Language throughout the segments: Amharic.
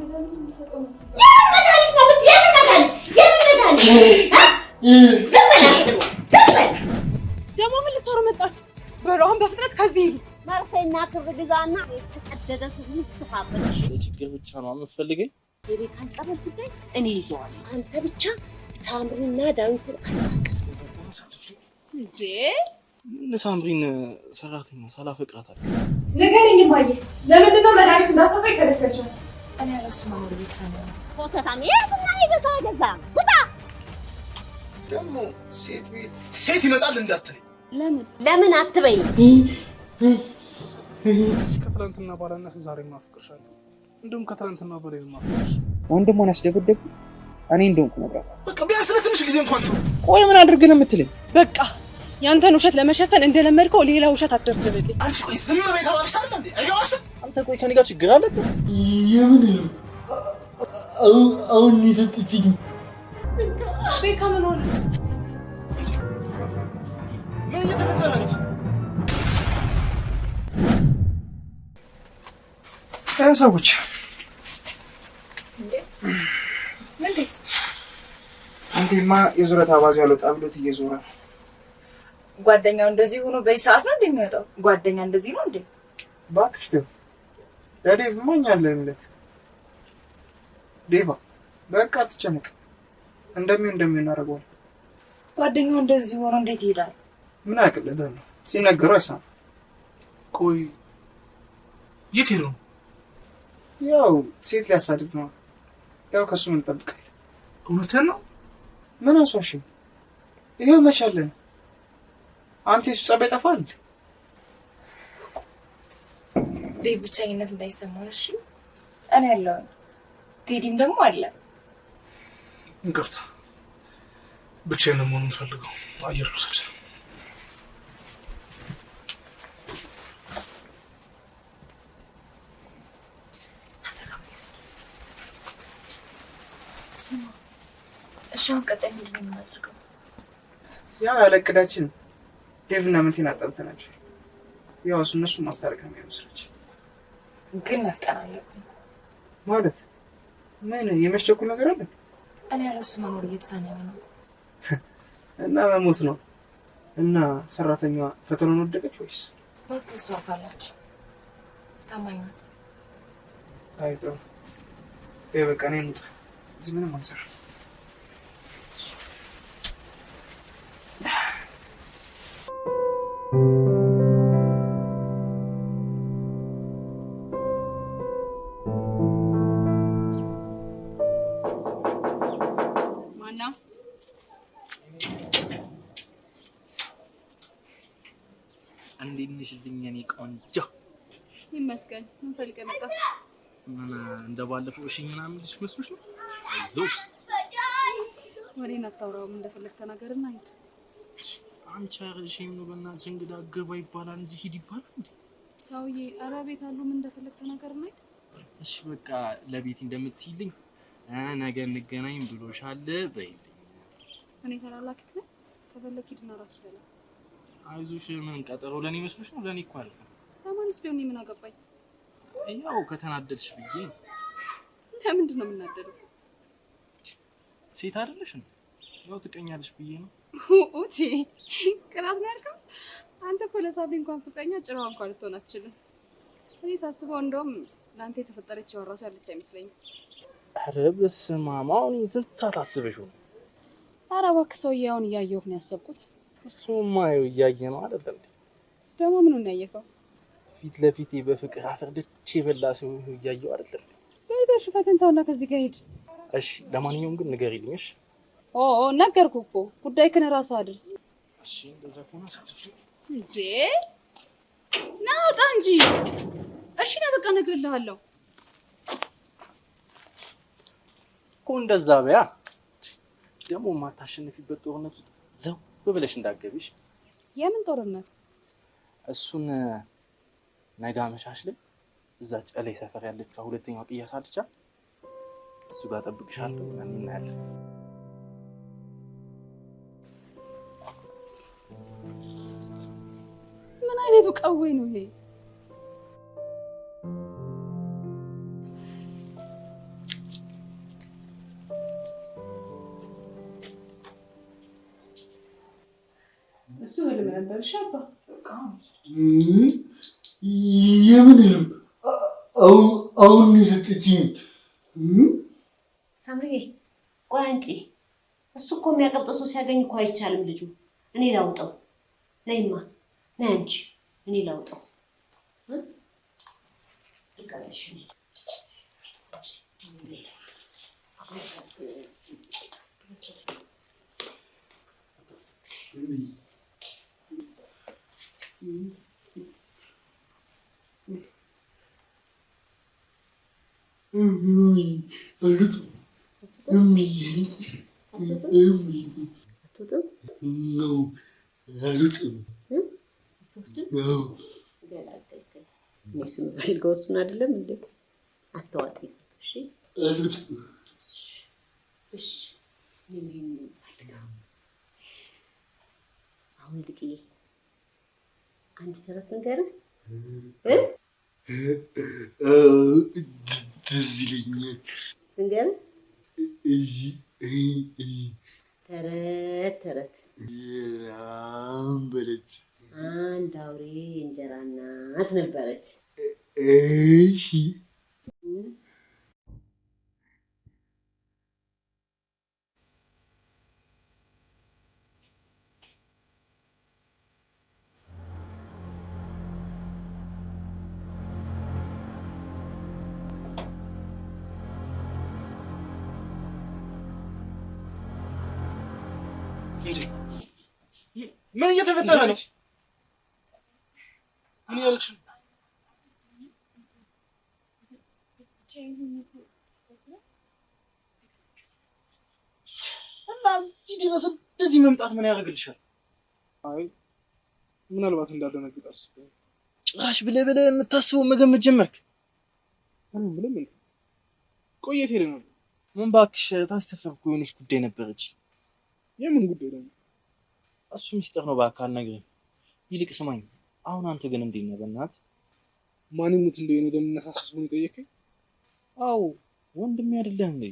ደግሞ ምን ልትሰሩ መጣችሁ? በሏን በፍጥነት ከዚህ ሂዱ። ማርፈና ክብግዛና ተቀደደ ስፋበት ችግር ብቻ ነው የምትፈልገኝ? የቤካን ጸበል ጉዳይ እኔ ይዘዋለሁ። አንተ ብቻ ሳምሪና ዳዊትን አስታርቅ። እንዴ ምን ሳምሪን ሰራተኛ ሳላፈቅራት አለ? ንገሪኝ ማየ፣ ለምንድን ነው መድኃኒት እንዳሰፋ ይከለከልሻል? እኔ ያለሱ መኖር ቤተሰብ ነው። ኮተታም የትና ይገዛ ገዛ ጉዳ ደግሞ ሴት ይመጣል እንዳትለኝ። ለምን አትበይ? ከትላንትና ባላነሰ ዛሬ ማፍቅርሻለሁ። እንደውም ከትላንትና በላይ ማፍቅርሽ። ወንድሞን ያስደበደብኩት እኔ እንደውም ነበር። በቃ ቢያንስ ለትንሽ ጊዜ እንኳን ተው። ቆይ ምን አድርግ ነው የምትለኝ? በቃ ያንተን ውሸት ለመሸፈን እንደለመድከው ሌላ ውሸት አትደርድርልኝ። አንቺ ቆይ ዝም በይ ተባልሽ አይደል እንዴ? አይገባሽ? አንተ ቆይ ከኔ ጋር ችግር አለብህ? የምን አሁን ይተጥጥኝ ቤካ ምን ሆነ? ምን እየተፈጠረ ነው? ሰዎች ምንድነው? አንተማ የዙረት አባዝ ያለው ጣብሎት እየዞረ ነው። ጓደኛው እንደዚህ ሆኖ በዚህ ሰዓት ነው እንደሚወጣው? ጓደኛ እንደዚህ ነው እንዴ? እባክሽ ተው። ዳዴቭ ማኛለለት ዴቫ በቃ አትጨነቅ። እንደሚሆን አደርገዋለሁ። ጓደኛው እንደዚህ ሆኖ እንዴት ይሄዳል? ምን አቅለታል? ሲነገረው አይሰማም። ቆይ የት ሄዶ? ያው ሴት ሊያሳድድ ነው። ያው ከሱ ምን እንጠብቃለን? እውነትህን ነው? ምን አስዋሽኝ? ይሄው መቻለን። አንተ እሱ ጸባይ ጠፋል። ብቻኝነት እንዳይሰማው እሺ። እኔ ያለው ቴዲም ደግሞ አለ። እንቅርታ ብቻዬን መሆን የምፈልገው አየር ልውሰድ። እሻውን ቀጣይ ምንድን ነው የምናደርገው? ያው ያለቅዳችን ዴቭና ምንቴን አጣልተናቸው ያው እነሱ ማስታረቅ ነው የሚመስላችሁ። ግን መፍጠን አለብን ማለት ምን የመሸኩል ነገር አለ? እኔ ያለሱ መኖር እየተሳነኝ ነው እና መሞት ነው። እና ሰራተኛዋ ፈተናውን ወደቀች ወይስ? ባክስ ወርፋላችሁ ታማኝነት አይቶ በቃ እኔ እንውጣ። እዚህ ምንም አንሰራ። እንዴት ነሽ ልኝ ቆንጆ? ይመስገን። ምን ፈልገህ መጣ? ምን እንደባለፈው እሺ ምናምን ልጅ መስሎሽ ነው? አይዞሽ ወሬን አታውራውም። እንደፈለግ ተናገርና ሂድ። አንቺ አርሽም ነው በእናትሽ። እንግዳ ገባ ይባላል እንጂ ሂድ ይባላል እንዴ? ሰውዬ ኧረ ቤት አሉ። ምን እንደፈለግ ተናገርና ሂድ። እሺ በቃ ለቤት እንደምትይልኝ ነገ እንገናኝ ብሎሻል በይልኝ። እኔ ተላላኪት ነኝ። ከፈለክ ሂድና ራስ በላት። አይዞሽ ምን ቀጠሮ ለኔ መስሎሽ ነው? ለኔ እኮ አይደለም። ለማንስ ቢሆን ምን አገባኝ? ያው ከተናደድሽ ብዬ። ለምንድን ነው የምናደደው? ሴት አይደለሽ ነው? ያው ትቀኛለሽ ብዬ ነው። ኡቲ ቅናት ነው ያልከው? አንተ እኮ ለሳቢ እንኳን ፍቅረኛ ጭራዋ እንኳን ልትሆን አትችልም። እኔ ሳስበው እንደውም ለአንተ የተፈጠረች ያወራሱ ያለች አይመስለኝም። ኧረ በስመ አብ! አሁን ስንት ሰዓት አስበሽው? ኧረ እባክህ ሰውዬ፣ አሁን እያየሁህ ነው ያሰብኩት። እሱማ ይኸው እያየ ነው አይደል እንዴ? ደግሞ ምኑን ነው ያየኸው? ፊት ለፊቴ በፍቅር አፈርድቼ በላ ሰው እያየሁ አይደል? በልበሽ ፈተን ተውና ከዚህ ጋር ሂድ። እሺ ለማንኛውም ግን ንገሪልኝ። እሺ ነገርኩህ እኮ ጉዳይህን እራስህ አድርስ። እሺ እንደዛ ከሆነ ሰልፍ እንዴ ናውጣ እንጂ። እሺ ነው በቃ እነግርልሃለሁ እኮ እንደዛ በያ። ደግሞ ማታሸንፊበት ጦርነት ውስጥ ዘው ብለሽ እንዳትገቢሽ። የምን ጦርነት? እሱን ነገ አመሻሽ ላይ እዛ ጨለይ ሰፈር ያለችው ሁለተኛው ቅያስ አልቻ እሱ ጋር ጠብቅሻለሁ። እናያለን። ምን አይነቱ ቀዌ ነው ይሄ? ህልም ነበር። እሺ አባ የምን ህልም? አሁን የሰጠችኝ ሳምሪዬ ቆይ አንቺ እሱ እኮ የሚያቀብጠው ሰው ሲያገኝ እኮ አይቻልም ልጁ። እኔ ላውጣው። ነይማ ነይ አንቺ እኔ ላውጣው። ልቀበልሽ ነይ ስምፈልገው እሱን አይደለም እንዴ? አታዋቂ እሺ እሺ አሁን ልቅዬ አንድ ተረት ንገርህ ደስ ይለኛል። ንገርህ ተረት አንበለት አንድ አውሬ እንጀራ እናት ነበረች። እሺ ምን እየተፈጠረ ነው? ምን ያልክሽ? እና እዚህ ድረስ እንደዚህ መምጣት ምን ያደርግልሻል? አይ ምናልባት እንዳደነግጥ አስበው። ጭራሽ ብለህ የምታስበው መገመት ጀመርክ? ምንም ቆየት ሄደ ነው። ምን እባክሽ ታች ሰፈር እኮ የሆነች ጉዳይ ነበረች። የምን ጉዳይ ነው? እሱ ሚስጥር ነው እባክህ አልነግርህም። ይልቅ ስማኝ፣ አሁን አንተ ግን እንዴት ነህ? በእናትህ ማን ይሙት እንደሆነ ደምነሳሳስ ነው የጠየቀኝ? አዎ ወንድሜ አይደለህ እንዴ?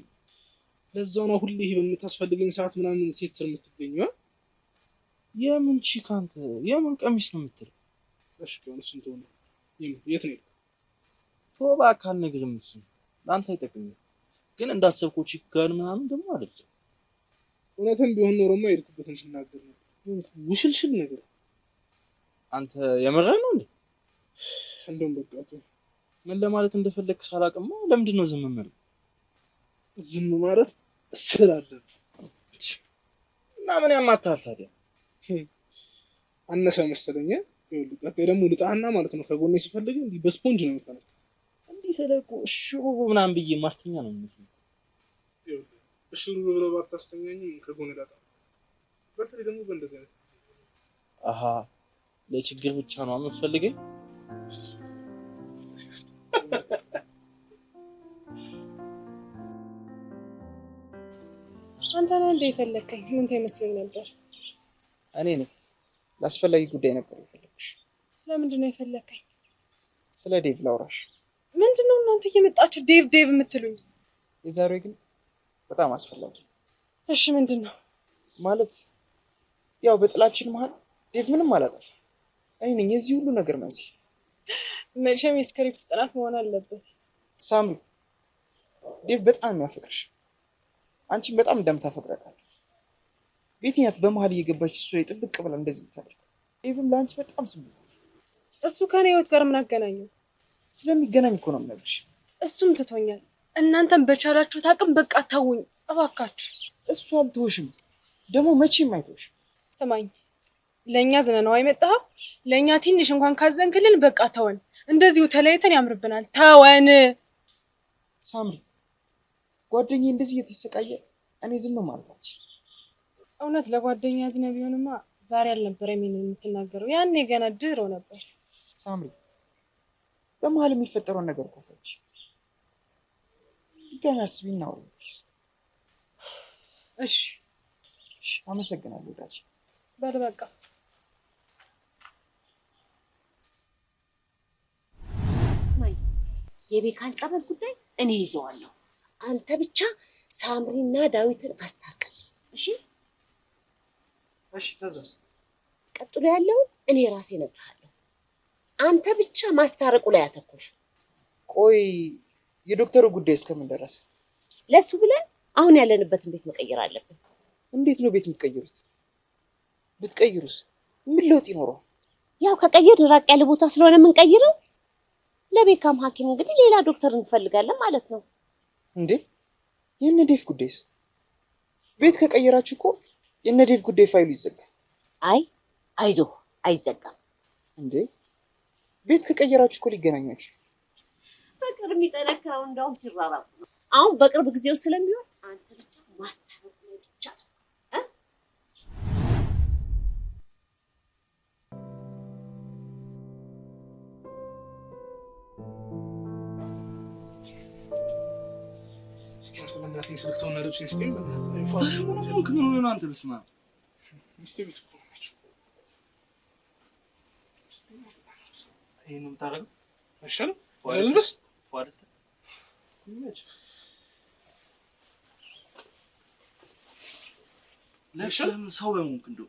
ለዛው ነው ሁሌ ይሄ በምታስፈልገኝ ሰዓት ምናምን ሴት ስር የምትገኘው። የምን ቺክ አንተ የምን ቀሚስ ነው የምትለው? እሺ ከሆነ እሱን ተው ነው። የት ነው? ተው እባክህ አልነግርህም። እሱ ለአንተ አይጠቅምም። ግን እንዳሰብከው ቺክ ጋር ምናምን ደግሞ አይደለም። እውነትም ቢሆን ኖሮማ የሄድኩበትን ትናገር ነበር። ውሽልሽል ነገር አንተ የመረህ ነው እንዴ? እንደውም በቃ ተው። ምን ለማለት እንደፈለክ ሳላቅማ ለምንድን ነው ዝም ማለት? ዝም ማለት ስላለ እና ምን ያማታል ታዲያ? አነሰ መሰለኝ። ይኸውልህ ቀጣይ ደግሞ ልጣና ማለት ነው ከጎኔ ሲፈልግ እንዲህ በስፖንጅ ነው የምትፈነከው። እንዲህ ስለቆ ሽሩሩ ምናምን ብዬ ማስተኛ ነው የሚመስለው። ይኸውልህ ሽሩሩ ብለው ባታስተኛኝም ከጎኔ ላጣ። በተለይ ደግሞ በእንደዚህ አይነት አሃ ለችግር ብቻ ነው የምትፈልገኝ? አንተ ነህ እንደ የፈለከኝ? ምን ተመስሎኝ ነበር? እኔ ነኝ ለአስፈላጊ ጉዳይ ነበር የፈለግሽ። ለምንድን ነው የፈለከኝ? ስለ ዴቭ ላውራሽ። ምንድን ነው እናንተ እየመጣችሁ ዴቭ የምትሉኝ? የዛሬው ግን በጣም አስፈላጊ። እሺ ምንድን ነው? ማለት ያው በጥላችን መሀል ዴቭ ምንም አላጠፋም። እኔ ነኝ የዚህ ሁሉ ነገር መንስኤ። መቼም የስክሪፕት ጥናት መሆን አለበት። ሳምሪ ዴቭ በጣም የሚያፈቅርሽ፣ አንቺን በጣም እንደምታፈቅረታል። ቤትኛት በመሀል እየገባች እሱ ላይ ጥብቅ ብላ እንደዚህ ብታደርግ፣ ዴቭም ለአንቺ በጣም ስሜታል። እሱ ከኔ ህይወት ጋር ምን አገናኘው? ስለሚገናኝ እኮ ነው የምነግርሽ። እሱም ትቶኛል። እናንተም በቻላችሁት አቅም በቃ ተውኝ እባካችሁ። እሱ አልተወሽም፣ ደግሞ መቼም አይተወሽም። ስማኝ፣ ለእኛ ዝነ ነው አይመጣው። ለእኛ ትንሽ እንኳን ካዘንክልን በቃ ተወን። እንደዚሁ ተለያይተን ያምርብናል። ተወን። ሳምሪ ጓደኛዬ እንደዚህ እየተሰቃየ እኔ ዝም ማለት አልችልም። እውነት ለጓደኛ ዝነ ቢሆንማ ዛሬ አልነበረም የምትናገረው። ያኔ ገና ድሮ ነበር። ሳምሪ በመሀል የሚፈጠረውን ነገር እኮ ፈች ድጋሚ አስቢና አውሪኝ። እሺ አመሰግናለሁ ወዳጅ። በል በቃ የቤካን ጸበል ጉዳይ እኔ ይዘዋለሁ። አንተ ብቻ ሳምሪና ዳዊትን አስታርቅልኝ። እሺ እሺ። ከዛስ? ቀጥሎ ያለው እኔ ራሴ እነግርሃለሁ። አንተ ብቻ ማስታረቁ ላይ አተኩር። ቆይ የዶክተሩ ጉዳይ እስከምን ደረሰ? ለሱ ብለን አሁን ያለንበትን ቤት መቀየር አለብን። እንዴት ነው ቤት የምትቀይሩት? ብትቀይሩስ ምን ለውጥ ይኖረዋል? ያው ከቀየር ራቅ ያለ ቦታ ስለሆነ የምንቀይረው ለቤካም ሐኪም እንግዲህ ሌላ ዶክተር እንፈልጋለን ማለት ነው። እንዴ የነ ዴቭ ጉዳይስ? ቤት ከቀየራችሁ እኮ የነ ዴቭ ጉዳይ ፋይሉ ይዘጋል። አይ አይዞህ አይዘጋም። እንዴ ቤት ከቀየራችሁ እኮ ሊገናኛችሁ። በቅርብ የሚጠነክረው እንደውም ሲራራቁ ነው። አሁን በቅርብ ጊዜው ስለሚሆን አንተ ብቻ ማስታረቅ ላይ ብቻ እስኪ በእናትህ ስልክ ተውና ልብሴን ስጠኝ። በእናትህ ምን ሆነ ነው አንተ? በስመ አብ ሚስቴ ቤት እኮ ነች። ይሄን ነው የምታደርገው? አይሻልም? ልልበስ ፏርተ ለሽም ሰው በመሆንክ እንደው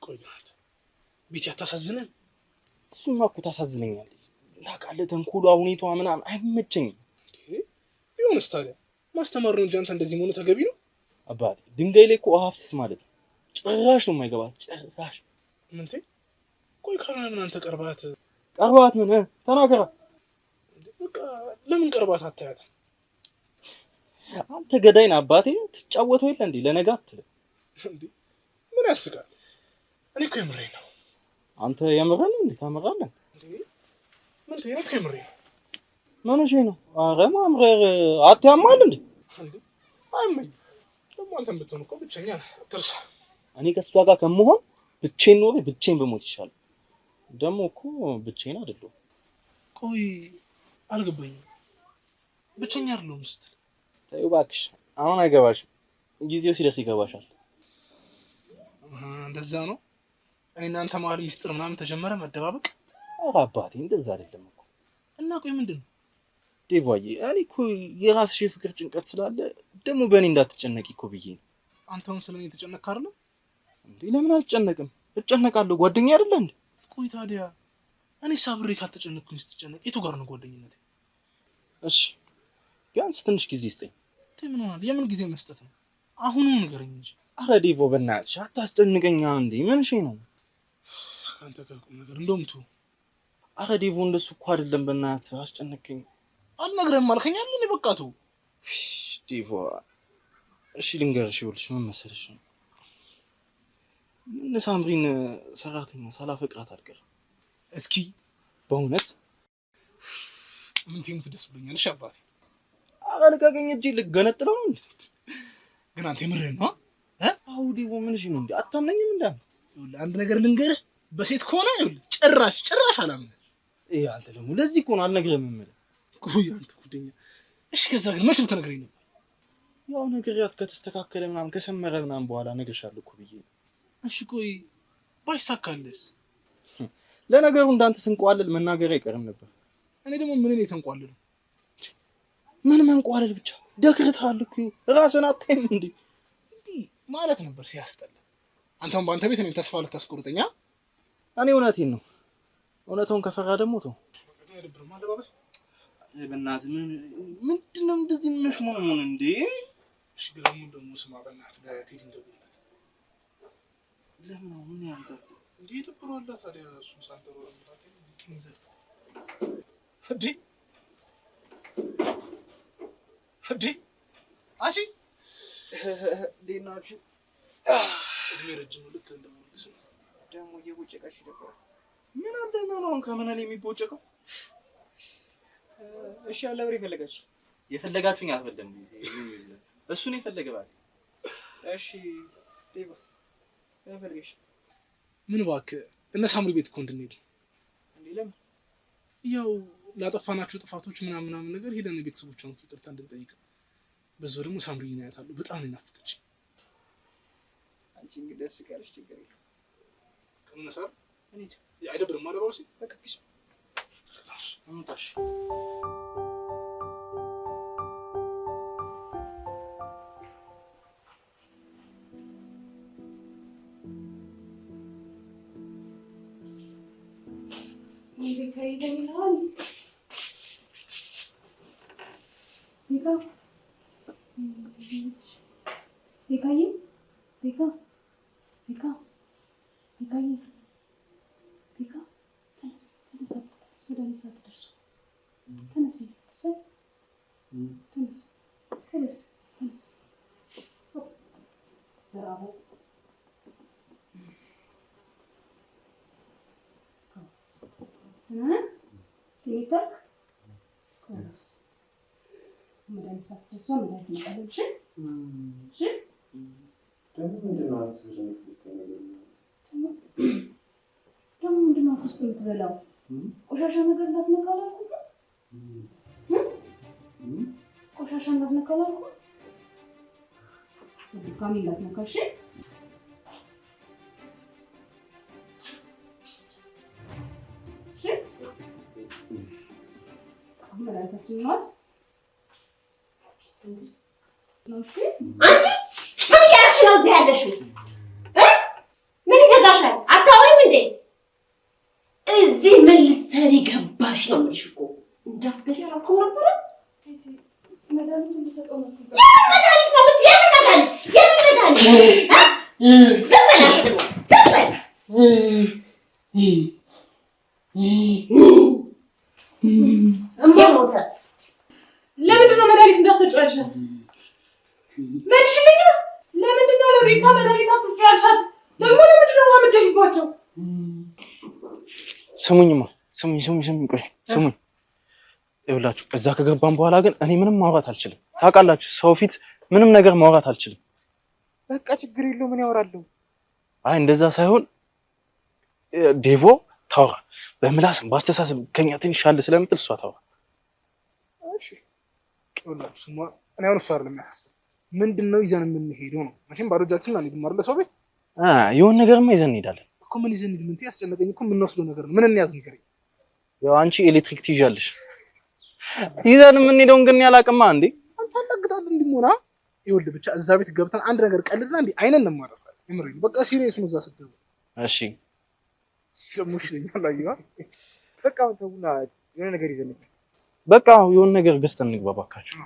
ቆይ ግን አንተ ቤት ያታሳዝነን? እሱማ እኮ ታሳዝነኛለች። ታውቃለህ ተንኮሏ፣ ሁኔታዋ ምናምን አይመቸኝም። ቢሆንስ ታዲያ ማስተማር ነው እንጂ አንተ እንደዚህ መሆኑ ተገቢ ነው? አባቴ ድንጋይ ላይ እኮ ውሃ አፍስስ ማለት ነው። ጭራሽ ነው የማይገባት ጭራሽ። ምንቴ ቆይ ካልሆነ ምን አንተ ቀርባት ምን ተናገራ። በቃ ለምን ቀርባት አታያት? አንተ ገዳይን አባቴ ትጫወተው የለ እንዴ? ለነገ አትልም እንዴ? ምን ያስቃል? እኔ እኮ የምሬን ነው። አንተ የምሬን ነው እንዴ? ታመራለህ እንዴ? ምን እኔ እኮ የምሬን ነው። ማነሽ ነው? ኧረ ማምረር አትያማል እንዴ? እንዴ አይመኝ ደግሞ አንተም ብትሆን እኮ ብቸኛ ነህ፣ አትርሳ። እኔ ከሷ ጋር ከመሆን ብቻዬን ኖሬ ብቻዬን በሞት ይሻላል። ደግሞ እኮ ብቻዬን አይደለሁም። ቆይ አልገባኝም። ብቸኛ አይደለሁም ስትል? ተይው እባክሽ፣ አሁን አይገባሽም። ጊዜው ሲደርስ ይገባሻል። እንደዛ ነው። እኔ እናንተ መሀል ሚስጥር ምናምን ተጀመረ መደባበቅ? ኧረ አባቴ እንደዛ አይደለም እኮ። እና ቆይ ምንድን ነው? ዴቫዬ እኔ እኮ የራስሽ የፍቅር ጭንቀት ስላለ ደግሞ በእኔ እንዳትጨነቂ እኮ ብዬ ነው። አንተውን ስለኔ የተጨነቅክ አይደለም እንዴ? ለምን አልጨነቅም? እጨነቃለሁ። ጓደኛ አይደለ እንዴ? ቆይ ታዲያ እኔ ሳብሬ ካልተጨነቅኩኝ ስትጨነቅ የቱ ጋር ነው ጓደኝነቴ? እሺ ቢያንስ ትንሽ ጊዜ ስጠኝ። ምን ሆናል? የምን ጊዜ መስጠት ነው? አሁኑ ንገረኝ እንጂ። አረ ዴቮ በእናትሽ አታስጨንቀኛ እንዴ። ምን እሺ ነው አንተ ከቁም ነገር እንደውም ቱ። አረ ዴቮ እንደሱ እኮ አይደለም። በእናትህ አስጨነቀኝ። አልነግረህም አልከኝ አይደል? በቃ ቱ ዴቮ። እሺ ልንገርሽ፣ ይኸውልሽ ምን መሰለሽ ነው ምን ሳምሪን ሰራተኛ ሳላፈቅራት አልቀርም። እስኪ በእውነት ምን ትምት ደስ ብሎኛል። እሺ አባቴ። አረ ልቀቀኝ፣ እጄ ልገነጥለው ነው እንዴ? ግን አንተ የምርህን ነው? አዎ ዴቮ ምን እሺ ነው እንዴ? አታምነኝም እንዴ? ይኸውልህ አንድ ነገር ልንገርህ፣ በሴት ከሆነ ይኸውልህ ጭራሽ አላምንህ። አንተ ደግሞ ለዚህ እኮ ነው አልነግርህም የምልህ። ቆይ አንተ ጉደኛ። እሺ ከዛ ግን መች ልትነግረኝ ነበር? ያው ነግሬያት ከተስተካከለ ምናምን ከሰመረ ምናምን በኋላ እነግርሻለሁ እኮ ብዬ ነው። እሺ ቆይ ባይሳካልስ? ለነገሩ እንዳንተ ስንቋለል መናገር አይቀርም ነበር። እኔ ደግሞ ምን የተንቋለሉ? ምን መንቋለል ብቻ ደክርታል እኮ ራስን አታይም እንዴ? እንዲህ ማለት ነበር ሲያስጠላ። አንተም በአንተ ቤት እኔን ተስፋ ልታስቆርጠኛ? እኔ እውነቴን ነው። እውነታውን ከፈራ ደግሞ ተው። አይደብርም አለባበስ? በእናትህ ምንድን ነው እንደዚህ የምሽሞንሞን እንዴ? እሺ ግለሙን ደግሞ ስማ በእናትህ ለቴዲ እንደውልለት። ለምን አሁን ያልዳል እንዴ? ደብሯላ ታዲያ እሱን ሳንተሮ ለምታከኝ ይዘት እንዴ? አሺ ዴናችሁ እድሜ ረጅም ነው። ልክ እንደሞልስ ነው ደግሞ እየቦጨቃችሁ ነበር። ምን አለና ነው አሁን ከምን ላይ የሚቦጨቀው? እሺ ያለ ብር የፈለጋችሁ የፈለጋችሁኝ አትበለም እሱን የፈለገ ባል። እሺ ዴቫ ፈልገሽ ምን እባክህ እነ ሳምሪ ቤት እኮ እንድንሄድ እንዴ? ለምን? ያው ላጠፋናችሁ ጥፋቶች ምናምን ነገር ሄደን ቤተሰቦቿን ይቅርታ እንድንጠይቅ፣ በዛው ደግሞ ሳምሪን ያያታሉ። በጣም ነው ናፍቀች። አንቺ እንግዲህ ደስ ካለሽ ችግር የለም። ከምን ሰዓት እንዴ? አይደብርም ማለት ነው። በቃ ፒስ እንታሽ ይተኛል። ቤካ ቤካዬ ቤካ ቤካ ቤካዬ ቤካ ተነስ ወደ እኔ ሳትደርሱ ተነስ ተነስ ብራቮ ትኝታክ መድኃኒት ሳትደርሷ መድኃኒት መጣለች። ደግሞ ምንድን ነው ውስጥ የምትበላው? ቆሻሻ ነገር እንዳትነካ አላልኩም? ቆሻሻ እንዳትነካ አላልኩም? ድጋሚ እንዳትነካ እሺ? መድኃኒታችን ናት ነው። እሺ አንቺ ምን እያደረግሽ ነው እዚህ ያለሽው? ምን ይዘጋሻል? አታወሪም እንዴ? እዚህ ምን ልትሰሪ ገባሽ ነው የምልሽ እኮ። እንዳትገሪ አላልኩም ነበረ? መድኃኒቱን ልሰጠው ነው። የምን መድኃኒት ነው የምትይው? የምን መድኃኒት? ዝም በል አንተ ደግሞ ዝም በል። የሞተ ለምንድን ነው መድኃኒት እንዳትሰጪው ያልሻት? መልሽልኝ። ለምንድን ነው ለቤካ መድኃኒት አትስጪ ያልሻት? ደግሞ ለምንድን ነው ውሃ የምትደፊባቸው? ስሙኝማ ስሙኝ ቆይ ስሙኝ። ይኸውላችሁ እዛ ከገባን በኋላ ግን እኔ ምንም ማውራት አልችልም። ታውቃላችሁ ሰው ፊት ምንም ነገር ማውራት አልችልም። በቃ ችግር የለውም ምን ያወራለሁ? አይ እንደዛ ሳይሆን ዴቮ ታውራ በምላስም ባስተሳሰብ ከኛ ትንሽ ሻል ስለምትል እሷ ታውራ። እሺ ይኸውላችሁ ስሟ እኔ አሁን እሷ አይደለም የሚያሳስብ ምንድነው ይዘን የምንሄደው ነው። መቼም ባዶ እጃችንን አንሄድም አይደል ሰው ቤት። የሆነ ነገርማ ይዘን እንሄዳለን እኮ። ምን ይዘን እንሂድ? ምን ያስጨነቀኝ እኮ የምንወስደው ነገር ነው። ምን እንያዝ ንገረኝ። ያው አንቺ ኤሌክትሪክ ትይዣለሽ። ይዘን የምንሄደውን ግን ያላቅማ እንዴ አንተ አላግጣለህ እንዲሞና። ይኸውልህ ብቻ እዛ ቤት ገብተን አንድ ነገር ቀልድና እንዴ አይነን ነው ማረፍ። እምሬ በቃ ሲሪየስ ነው እዛ ስትገባ። እሺ ደሞሽ ነኛል አይዋ። በቃ ተውና የሆነ ነገር ይዘን በቃ የሆነ ነገር ገዝተን እንግባ እባካችሁ።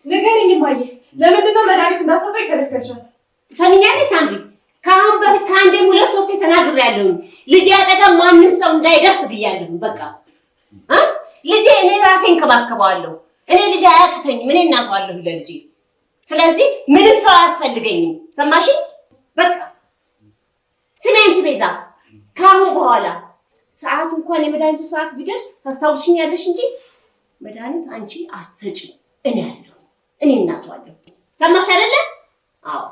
ንገሪኝ እማዬ፣ ለምንድን ነው መድኃኒት እንዳትሰጠው የከለከልሻት? ሰሚኛለሽ ሳምሪ? ከአሁን በፊት ከአንዴም ሁለት ሶስቴ ተናግሬያለሁ። ልጄ አጠገብ ማንም ሰው እንዳይደርስ ብያለሁ። በቃ ልጄ እኔ ራሴ እንከባከበዋለሁ። እኔ ልጄ አያቅተኝም። እኔ እናቷለሁ ለልጄ። ስለዚህ ምንም ሰው አያስፈልገኝም። ሰማሽኝ? በቃ ስሚ አንቺ ቤዛ፣ ከአሁን በኋላ ሰዓት እንኳን የመድኃኒቱ ሰዓት ቢደርስ ታስታውሽኛለሽ እንጂ መድኃኒት አንቺ አትሰጪም። እኔ አለሁ፣ እኔ እናቷለሁ። ሰማሽ አይደለ? አዎ።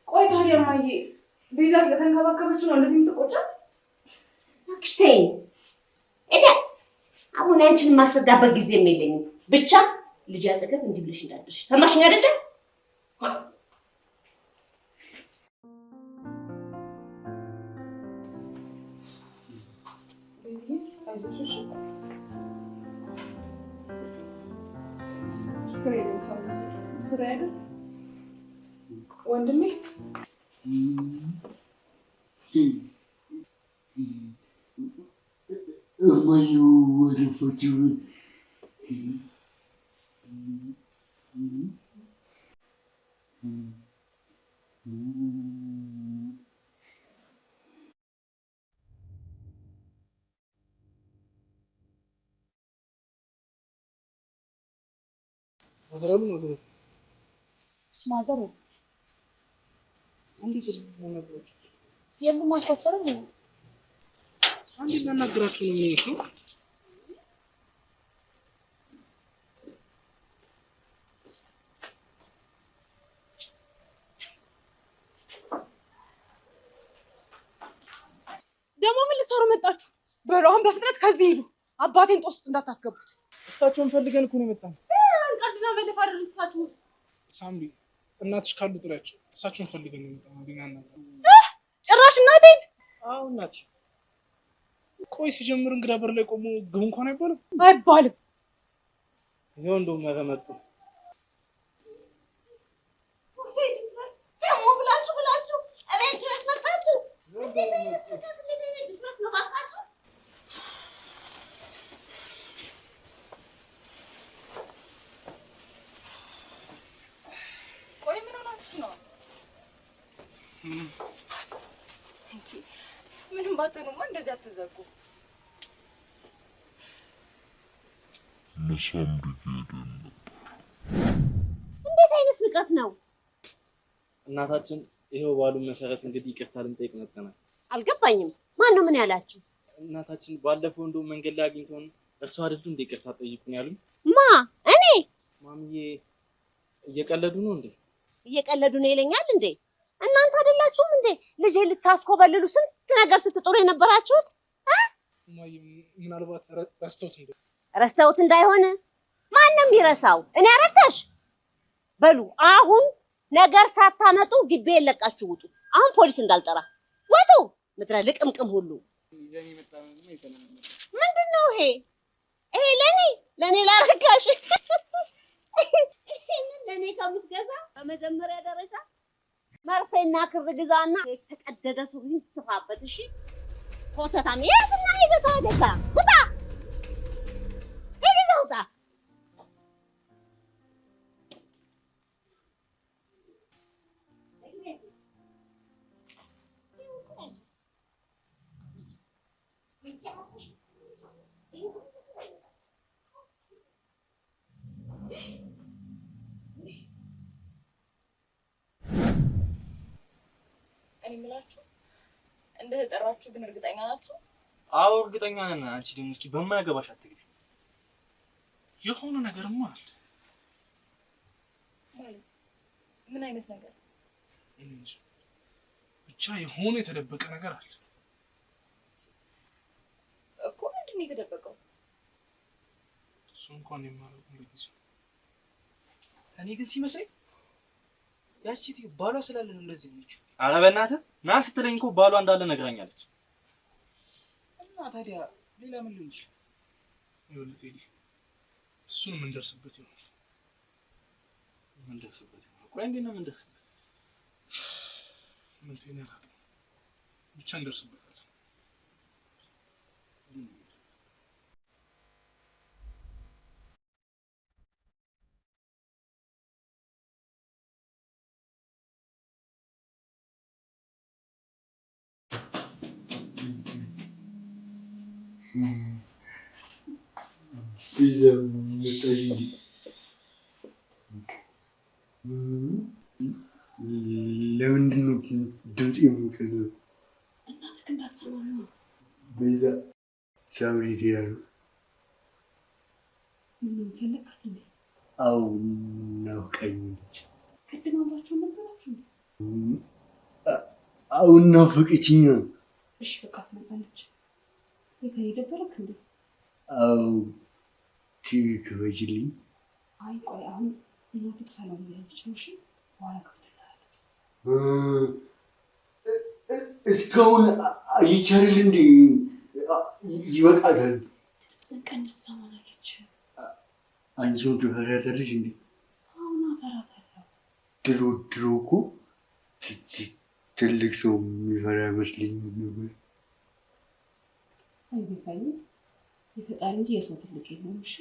ቆይ ታዲያ እማዬ ቤዛ ስለተንከባከበችው ነው እንደዚህ የምትቆጫት? እባክሽ ተይኝ። አሁን አንቺን ማስረዳበት ጊዜም የለኝም። ብቻ ልጅ አጠገብ እንዲህ ብለሽ እንዳትደርሽ። ሰማሽኝ አይደለ? ስራ አይደል ወንድሜ? እማዬ ወደፈችው። ማዘር እንዴት ነው የማስቆጠር ነው? አንዴ እናናግራችሁ ነው የሚመስለው። ደግሞ ምን ልትሰሩ መጣችሁ? በሉ አሁን በፍጥነት ከዚህ ሂዱ። አባቴን ጦስ ውስጥ እንዳታስገቡት። እሳቸውን ፈልገን እኮ ነው የመጣነው። ቀድና በደፋ አይደል ተሳችሁ። ሳምሪ እናትሽ ካሉ ጥሪያቸው። እሳቸውን ፈልገን ነው የመጣነው። ዲናና ጭራሽ እናቴን? አዎ እናትሽ። ቆይ ሲጀምር እንግዳ በር ላይ ቆሞ ግቡ እንኳን አይባልም? አይባልም። ይሄው እንደው መረመጡ ደግሞ ብላችሁ እቤት ድረስ መጣችሁ። ነው ባካችሁ? ቆይ ምን ሆናችሁ ነው? ምንም ባትሆኑማ እንደዚህ አትዘጉ። እንዴት አይነት ንቀት ነው? እናታችን ይሄው ባሉን መሰረት እንግዲህ ይቅርታ ልንጠይቅ መጥተናል። አልገባኝም። ማን ነው ምን ያላችሁ? እናታችን ባለፈው እንደው መንገድ ላይ አግኝተውን እርሱ አይደሉ እንደ ይቅርታ ጠይቁን ያሉን። ማ እኔ? ማምዬ እየቀለዱ ነው እንዴ? እየቀለዱ ነው ይለኛል እንዴ? እናንተ አይደላችሁም እንዴ ልጄ ልታስኮበልሉ ስንት ነገር ስትጥሩ የነበራችሁት? ምናልባት ረስተውት እንዴ? ረስተውት እንዳይሆን ማንም ይረሳው? እኔ አረጋሽ በሉ። አሁን ነገር ሳታመጡ ግቤ የለቃችሁ ውጡ። አሁን ፖሊስ እንዳልጠራ ወጡ። ምድረ ልቅምቅም ሁሉ ምንድነው ይሄ? ይሄ ለኔ ላረጋሽ ለኔ ከምትገዛ በመጀመሪያ ደረጃ መርፌና ክር ግዛና የተቀደደ ሱሪ ስፋበት። እሺ ኮተታም የትና ሄደታ ደሳ ውጣ ውጣ። እኔ የምላችሁ እንደተጠራችሁ ግን እርግጠኛ ናችሁ? አዎ እርግጠኛ ነን። አንቺ ደግሞ እስኪ በማያገባሽ አትግቢ። የሆነ ነገርማ አለ። ማለት ምን አይነት ነገር? እንጂ ብቻ የሆነ የተደበቀ ነገር አለ እኮ። ምንድን ነው የተደበቀው? እሱ እንኳን የማላውቀው ልጅ። እኔ ግን ሲመስለኝ ያቺ ሴትዮ ባሏ ስላለ ነው እንደዚህ ነች። ኧረ በእናትህ ና ስትለኝ እኮ ባሏ እንዳለ ነግራኛለች። እና ታዲያ ሌላ ምን ሊሆን ይችላል? ይኸውልህ ቴዲ፣ እሱን የምንደርስበት ይሆናል። ቆይ እንዴት ነው የምንደርስበት? ምን ትይኛለህ? ብቻ እንደርስበታለን። ለምንድን ነው ድምፅ የሚቀለው? እናትህ እንዳትሰማ ነው። ቤዛ ሳውሪ ትያሉ? ምን ፈለካት እንዴ? አው ናፍቃኛለች። ቅድም አብራችሁ ነበራችሁ? አው ናፍቀችኝ። እሺ በቃ ትመጣለች። ይሄ ደበረክ እንዴ? አው ቲቪ ክፈችልኝ። አይ ቆይ አሁን እናትህ ሰላም እያለች ነው። እሺ በኋላ ከፍትልሃለሁ። እስካሁን አይቻልም እንዴ? ይበቃታል። ጽንቀንስ ትሰማናለች። አንቺም ትፈራታለሽ እንዴ? አሁን አፈራታለሁ። ድሮ እኮ ትልቅ ሰው የሚፈራ መስለኝ ነበር። አይ ቢፋይ የፈጣሪ እንጂ የሰው ትልቅ የለውም። እሺ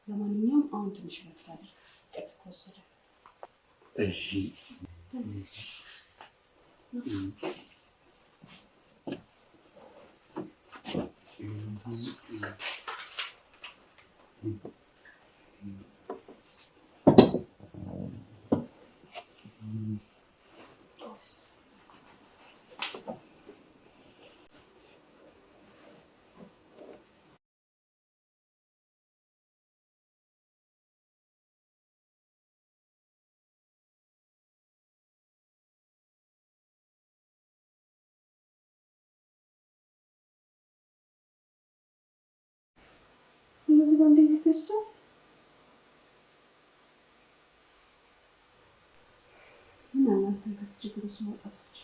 ለማንኛውም አሁን ትንሽ ረፍት አድርግ። ቀጥ ከወሰደ እሺ እነዚህ ባንዴ ይፈስታል። ምን አላንተን ከችግሩ ውስጥ ማውጣታች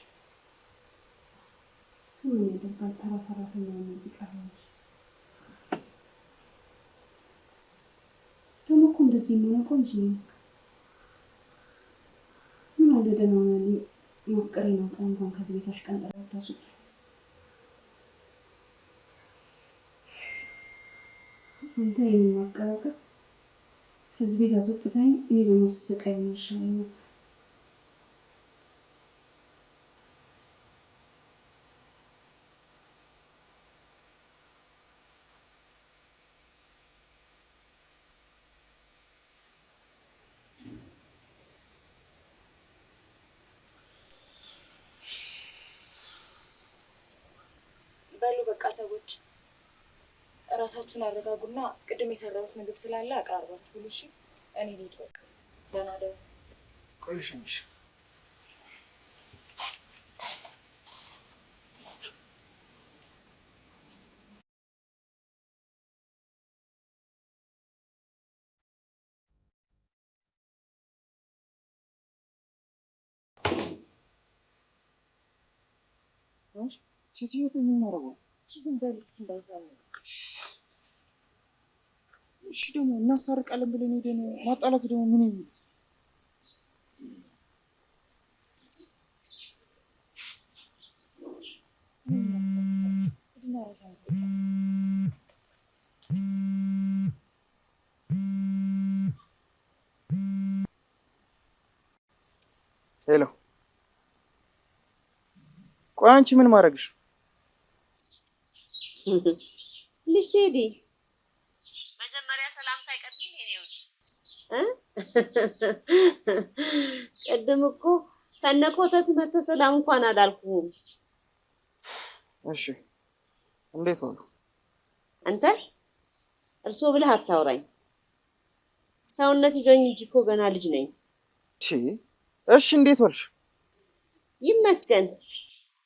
ምን ያደርጋል? ተራ ሰራተኛ ነው እዚህ ቀረች። ደግሞ እኮ እንደዚህ ነው ቆንጆ። ምን አለ ደህና ነው ማፍቀሬ ነው እንኳን ከዚህ ቤታሽ ቀን ጠራው ታሱት አንተ የማቀራቀር ከዚህ ቤት አስወጥተኝ እኔ ደግሞ ስሰቃይ ነው ይሻለኛል። በሉ በቃ ሰዎች እራሳችሁን አረጋጉና ቅድም የሰራሁት ምግብ ስላለ አቀራርባችሁ ሁሉ እሺ። እኔ ልሂድ በቃ። ደህና ደሩ። ቆይ ልሸኝሽ። ሴትዮ ምን ማረጋው? ዝም በል እስኪ እንዳይሰሙ። እሺ ደግሞ እናስታርቃለን ብለን ሄደን ማጣላት ደግሞ ምን የሚሉት? ሄሎ፣ ቆይ አንቺ ምን ማድረግሽ? ልጅ ቴዲ መጀመሪያ ሰላምታ አይቀድም የኔ ውድ ቅድም እኮ ከነኮተት መተ ሰላም እንኳን አላልኩም። እሺ እንዴት ሆነ? አንተ እርሶ ብለህ አታውራኝ። ሰውነት ይዞኝ እንጂ እኮ ገና ልጅ ነኝ። እሺ እንዴት ዋልሽ? ይመስገን።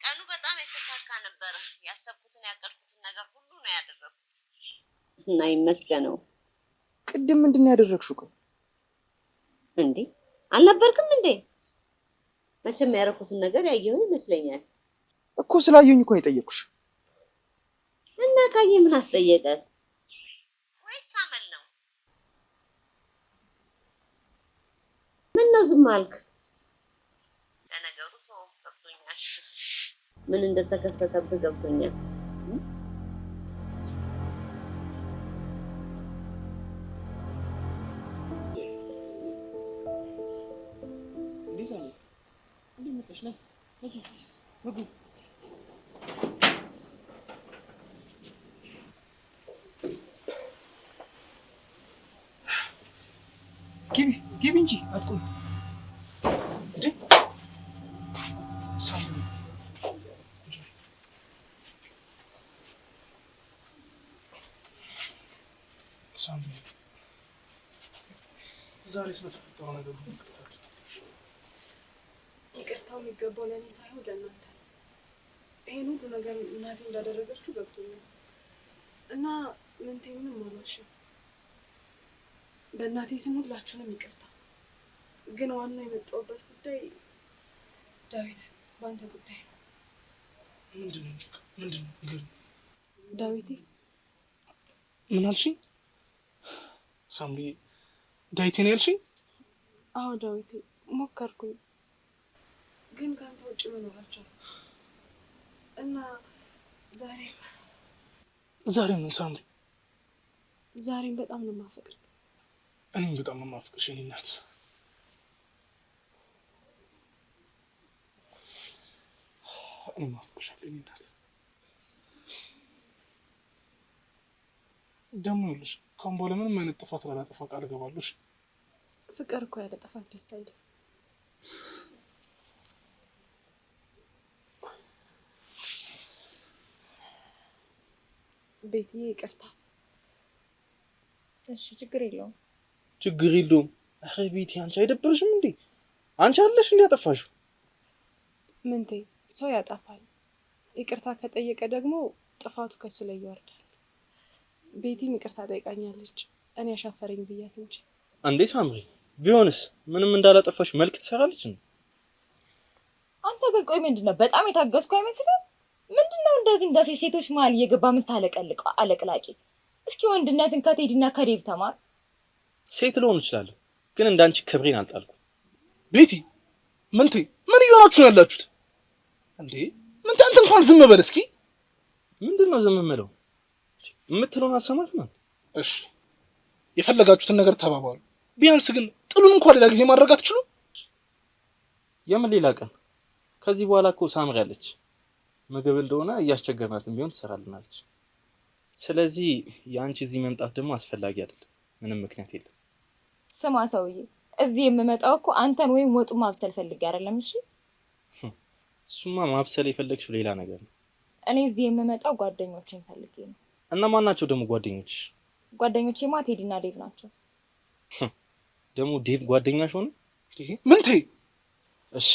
ቀኑ በጣም የተሳካ ነበረ። ያሰብኩትን ያቀድኩትን ነገር ሁሉ ነው ያደረኩት እና ይመስገነው። ቅድም ምንድን ነው ያደረግሽው? ቆይ እንዴ አልነበርክም እንዴ? መቼም ያደረኩትን ነገር ያየው ይመስለኛል እኮ። ስላየኝ እኮ ነው የጠየኩሽ። እና ካየ ምን አስጠየቀ? ወይስ አመል ነው? ምን ነው ዝም አልክ? ለነገሩ ተወው፣ ገብቶኛል። ምን እንደተከሰተብህ ገብቶኛል። ግቢ እንጂ አትቆይ። ዛሬ ስለተፈጠረው ነገር ሁሉ ይቅርታ አድርጊ። ይቅርታው የሚገባው ለእኔ ሳይሆን ለእናንተ ነው። ይሄን ሁሉ ነገር እናቴ እንዳደረገችው ገብቶኛል እና ምንቴ ምንም አልዋሽም። በእናቴ ስም ሁላችሁንም ይቅርታ። ግን ዋናው የመጣሁበት ጉዳይ ዳዊት፣ በአንተ ጉዳይ ነው። ምንድን ነው ንገሪኝ። ዳዊቴ። ምን አልሽኝ? ሳምሪ ዳዊቴ ነው ያልሽኝ? አዎ ዳዊቴ። ሞከርኩኝ ግን ከአንተ ውጭ መኖራቸው እና ዛሬም ምን ሳምሪ? ዛሬም በጣም ነው የማፈቅርህ። እኔም በጣም ነው የማፈቅርሽ የኔ እናት። እኔም አፈቅርሻለሁ የኔ እናት። ደግሞ ይኸውልሽ ካሁን በኋላ ምንም አይነት ጥፋት ላላጠፋ ቃል እገባለሁ። ፍቅር እኮ ያለ ጥፋት ደስ አይልም። ቤትዬ ይቅርታ። እሺ ችግር የለውም። ችግር የለውም። አረ ቤቲ አንቺ አይደብርሽም እንዴ? አንቺ አለሽ እንዴ ያጠፋሽው? ምንቴ ሰው ያጠፋል። ይቅርታ ከጠየቀ ደግሞ ጥፋቱ ከሱ ላይ ይወርዳል። ቤቲም ይቅርታ ጠይቃኛለች። እኔ አሻፈረኝ ብያት እንጂ። እንዴ ሳምሪ ቢሆንስ ምንም እንዳላጠፋሽ መልክ ትሰራለች እንዴ? አንተ ግን ቆይ ምንድነው? በጣም የታገስኩ አይመስልም? ምንድነው እንደዚህ እንደ ሴቶች መሀል እየገባ የምታለቀልቀው አለቅላቂ? እስኪ ወንድነትን ከቴዲና ከዴቭ ተማር። ሴት ልሆን እችላለሁ ግን እንዳንቺ ክብሬን አልጣልኩም። ቤቲ ምንቴ ምን እየሆናችሁ ነው ያላችሁት እንዴ? ምንቴ አንተ እንኳን ዝም በል እስኪ። ምንድነው ዝም የምለው? የምትለውን አሰማት ማለት እሺ የፈለጋችሁትን ነገር ተባባሉ። ቢያንስ ግን ጥሉን እንኳን ሌላ ጊዜ ማድረግ አትችሉ? የምን ሌላ ቀን? ከዚህ በኋላ እኮ ሳምሪ አለች። ምግብ እንደሆነ እያስቸገርናትም ቢሆን ትሰራልናለች። ስለዚህ የአንቺ እዚህ መምጣት ደግሞ አስፈላጊ አይደለም። ምንም ምክንያት የለም። ስማ ሰውዬ፣ እዚህ የምመጣው እኮ አንተን ወይም ወጡ ማብሰል ፈልጌ አይደለም። እሺ እሱማ ማብሰል የፈለግሽው ሌላ ነገር ነው። እኔ እዚህ የምመጣው ጓደኞቼን ፈልጌ ነው። እና ማን ናቸው ደግሞ ጓደኞች? ጓደኞቼማ ቴዲና ዴቭ ናቸው። ደግሞ ዴቭ ጓደኛሽ ሆነ? ምን ተይ። እሺ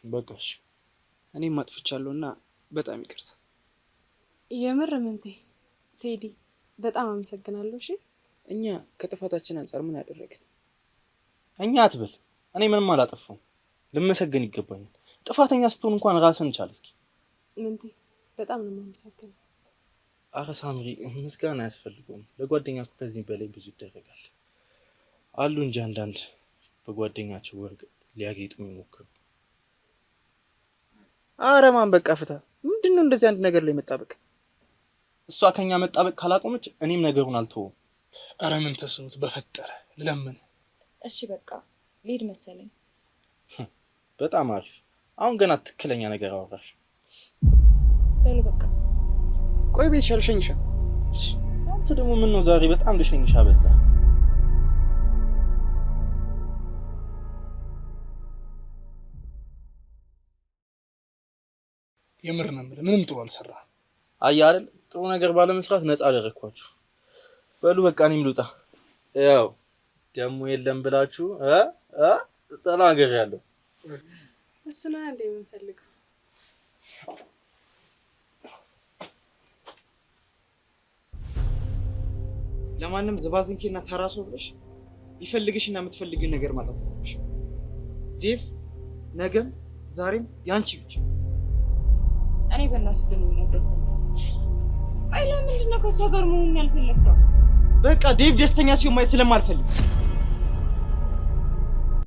በቃ እሺ። እኔም አጥፍቻለሁና በጣም ይቅርታ። የምር ምንቴ ቴዲ በጣም አመሰግናለሁ። እሺ እኛ ከጥፋታችን አንጻር ምን አደረግን? እኛ አትበል። እኔ ምንም አላጠፋሁም። ልመሰገን ይገባኛል። ጥፋተኛ ስትሆን እንኳን ራስን ቻል እስኪ። ምንቴ በጣም ነው የማመሰግነው። አረ ሳምሪ ምስጋና አያስፈልገውም። ለጓደኛ እኮ ከዚህ በላይ ብዙ ይደረጋል አሉ እንጂ አንዳንድ በጓደኛቸው ወርቅ ሊያጌጡ የሚሞክሩ። አረ ማን በቃ ፍታ። ምንድነው እንደዚህ አንድ ነገር ላይ መጣበቅ? እሷ ከኛ መጣበቅ ካላቆመች እኔም ነገሩን አልተወውም። አረ ምን ተስኖት በፈጠረ ለምን? እሺ በቃ ልሄድ መሰለኝ። በጣም አሪፍ። አሁን ገና ትክክለኛ ነገር አወራሽ። በሉ በቃ ቆይ ቤት ሻልሸኝሻ። አንተ ደግሞ ምን ነው ዛሬ በጣም ልሸኝሻ በዛ። የምር ነው የምልህ፣ ምንም ጥሩ አልሰራህም። አየህ አይደል? ጥሩ ነገር ባለመስራት ነፃ አደረኳችሁ። በሉ በቃ እኔም ልውጣ። ያው ደግሞ የለም ብላችሁ ተናገሪያለሁ። እሱ ነው እንደ የምንፈልገው። ለማንም ዝባዝንኬና ተራሶ ብለሽ ይፈልግሽና የምትፈልጊው ነገር ማለት ነው። ዴቭ ነገም ዛሬም ያንቺ ብቻ። እኔ በእናሱ ግንኙነት ደስተኛ ነኝ። አይ ለምንድን ነው ከእሷ ጋር መሆን ያልፈለግከው? በቃ ዴቭ ደስተኛ ሲሆን ማየት ስለማልፈልግ